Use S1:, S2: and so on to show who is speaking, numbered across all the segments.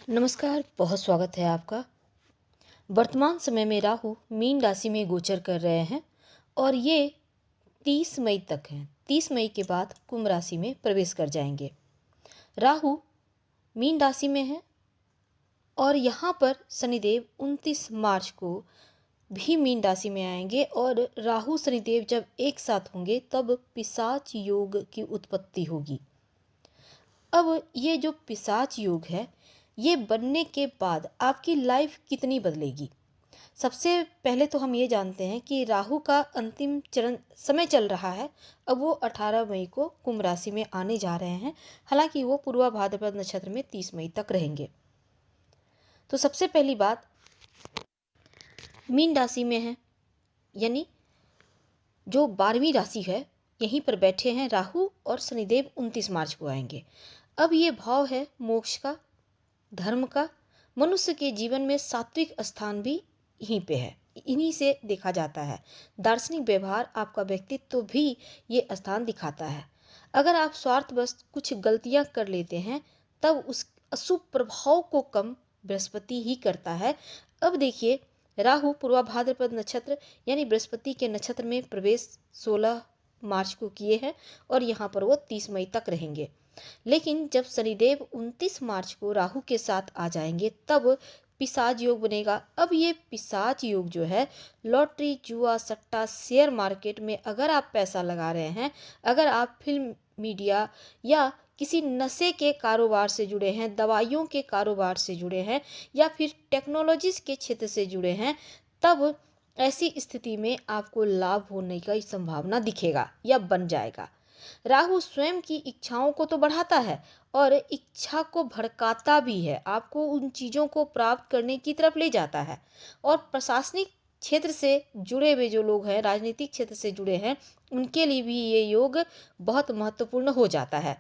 S1: नमस्कार, बहुत स्वागत है आपका। वर्तमान समय में राहु मीन राशि में गोचर कर रहे हैं और ये 30 मई तक हैं। 30 मई के बाद कुंभ राशि में प्रवेश कर जाएंगे। राहु मीन राशि में है और यहाँ पर शनिदेव 29 मार्च को भी मीन राशि में आएंगे और राहु शनिदेव जब एक साथ होंगे तब पिशाच योग की उत्पत्ति होगी। अब ये जो पिशाच योग है, ये बनने के बाद आपकी लाइफ कितनी बदलेगी। सबसे पहले तो हम ये जानते हैं कि राहु का अंतिम चरण समय चल रहा है। अब वो 18 मई को कुंभ राशि में आने जा रहे हैं। हालांकि वो पूर्वा भाद्रपद नक्षत्र में 30 मई तक रहेंगे। तो सबसे पहली बात, मीन राशि में है, यानी जो 12वीं राशि है, यहीं पर बैठे हैं राहु और शनिदेव 29 मार्च को आएंगे। अब ये भाव है मोक्ष का, धर्म का। मनुष्य के जीवन में सात्विक स्थान भी यहीं पे है, इन्हीं से देखा जाता है। दार्शनिक व्यवहार, आपका व्यक्तित्व भी ये स्थान दिखाता है। अगर आप स्वार्थवश कुछ गलतियां कर लेते हैं तब उस अशुभ प्रभाव को कम बृहस्पति ही करता है। अब देखिए, राहु पूर्वा भाद्रपद नक्षत्र यानी बृहस्पति के नक्षत्र में प्रवेश 16 मार्च को किए हैं और यहाँ पर वो 30 मई तक रहेंगे। लेकिन जब शनिदेव 29 मार्च को राहु के साथ आ जाएंगे तब पिशाच योग बनेगा। अब ये पिशाच योग जो है, लॉटरी, जुआ, सट्टा, शेयर मार्केट में अगर आप पैसा लगा रहे हैं, अगर आप फिल्म, मीडिया या किसी नशे के कारोबार से जुड़े हैं, दवाइयों के कारोबार से जुड़े हैं या फिर टेक्नोलॉजीज के क्षेत्र से जुड़े हैं, तब ऐसी स्थिति में आपको लाभ होने की संभावना दिखेगा या बन जाएगा। राहु स्वयं की इच्छाओं को तो बढ़ाता है और इच्छा को भड़काता भी है, आपको उन चीज़ों को प्राप्त करने की तरफ ले जाता है। और प्रशासनिक क्षेत्र से जुड़े हुए जो लोग हैं, राजनीतिक क्षेत्र से जुड़े हैं, उनके लिए भी ये योग बहुत महत्वपूर्ण हो जाता है।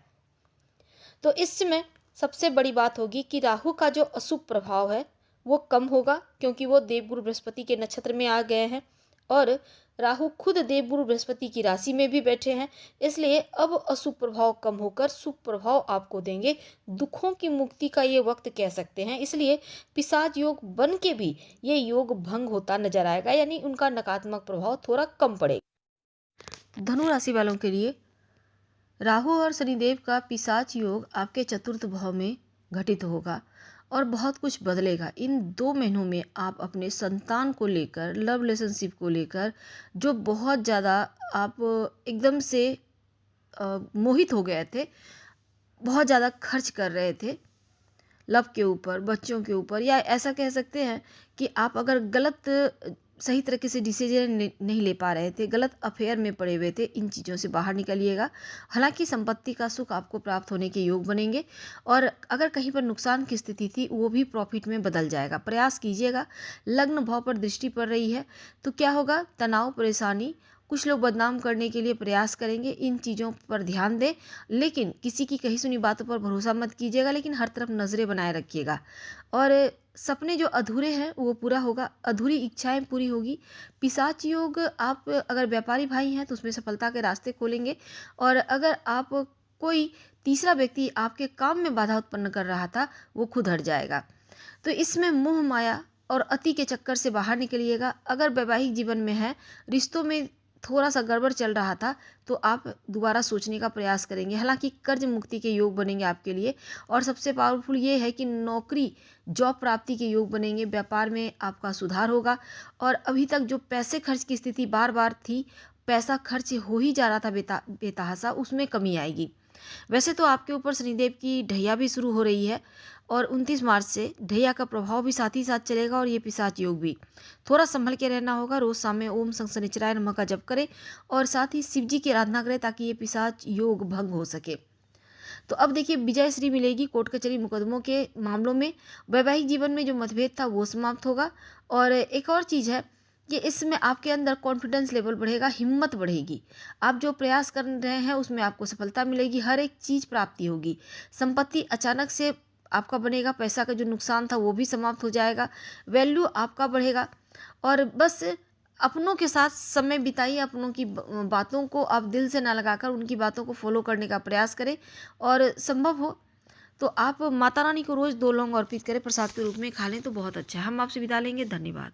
S1: तो इसमें सबसे बड़ी बात होगी कि राहु का जो अशुभ प्रभाव है वो कम होगा, क्योंकि वो देवगुरु बृहस्पति के नक्षत्र में आ गए हैं और राहु खुद देवगुरु बृहस्पति की राशि में भी बैठे हैं। इसलिए अब अशुभ प्रभाव कम होकर शुभ प्रभाव आपको देंगे। दुखों की मुक्ति का ये वक्त कह सकते हैं। इसलिए पिशाच योग बन के भी ये योग भंग होता नजर आएगा, यानी उनका नकारात्मक प्रभाव थोड़ा कम पड़ेगा। धनु राशि वालों के लिए राहु और शनिदेव का पिशाच योग आपके चतुर्थ भाव में घटित होगा और बहुत कुछ बदलेगा। इन 2 महीनों में आप अपने संतान को लेकर, लव रिलेशनशिप को लेकर जो बहुत ज़्यादा आप एकदम से मोहित हो गए थे, बहुत ज़्यादा खर्च कर रहे थे लव के ऊपर, बच्चों के ऊपर, या ऐसा कह सकते हैं कि आप अगर गलत सही तरीके से डिसीजन नहीं ले पा रहे थे, गलत अफेयर में पड़े हुए थे, इन चीज़ों से बाहर निकलिएगा। हालांकि संपत्ति का सुख आपको प्राप्त होने के योग बनेंगे और अगर कहीं पर नुकसान की स्थिति थी वो भी प्रॉफिट में बदल जाएगा। प्रयास कीजिएगा। लग्न भाव पर दृष्टि पड़ रही है तो क्या होगा, तनाव, परेशानी, कुछ लोग बदनाम करने के लिए प्रयास करेंगे। इन चीज़ों पर ध्यान दें, लेकिन किसी की कही सुनी बातों पर भरोसा मत कीजिएगा, लेकिन हर तरफ नज़रें बनाए रखिएगा। और सपने जो अधूरे हैं वो पूरा होगा, अधूरी इच्छाएं पूरी होगी। पिशाच योग, आप अगर व्यापारी भाई हैं तो उसमें सफलता के रास्ते खोलेंगे और अगर आप कोई तीसरा व्यक्ति आपके काम में बाधा उत्पन्न कर रहा था वो खुद हट जाएगा। तो इसमें मोह माया और अति के चक्कर से बाहर निकलिएगा। अगर वैवाहिक जीवन में है, रिश्तों में थोड़ा सा गड़बड़ चल रहा था तो आप दोबारा सोचने का प्रयास करेंगे। हालांकि कर्ज मुक्ति के योग बनेंगे आपके लिए। और सबसे पावरफुल ये है कि नौकरी, जॉब प्राप्ति के योग बनेंगे। व्यापार में आपका सुधार होगा और अभी तक जो पैसे खर्च की स्थिति बार बार थी, पैसा खर्च हो ही जा रहा था बेतहाशा, उसमें कमी आएगी। वैसे तो आपके ऊपर शनिदेव की ढैया भी शुरू हो रही है और 29 मार्च से ढैया का प्रभाव भी साथ ही साथ चलेगा और ये पिशाच योग भी। थोड़ा संभल के रहना होगा। रोज शाम में ओम शनिचराय नमः का जप करें और साथ ही शिव जी की आराधना करें ताकि ये पिशाच योग भंग हो सके। तो अब देखिए, विजय श्री मिलेगी कोर्ट कचहरी मुकदमों के मामलों में। वैवाहिक जीवन में जो मतभेद था वो समाप्त होगा। और एक और चीज़ है कि इसमें आपके अंदर कॉन्फिडेंस लेवल बढ़ेगा, हिम्मत बढ़ेगी। आप जो प्रयास कर रहे हैं उसमें आपको सफलता मिलेगी, हर एक चीज़ प्राप्ति होगी। संपत्ति अचानक से आपका बनेगा, पैसा का जो नुकसान था वो भी समाप्त हो जाएगा, वैल्यू आपका बढ़ेगा। और बस अपनों के साथ समय बिताइए, अपनों की बातों को आप दिल से ना लगाकर उनकी बातों को फॉलो करने का प्रयास करें और संभव हो तो आप माता रानी को रोज़ 2 लौंग अर्पित करें, प्रसाद के रूप में खा लें तो बहुत अच्छा है। हम आपसे विदा लेंगे, धन्यवाद।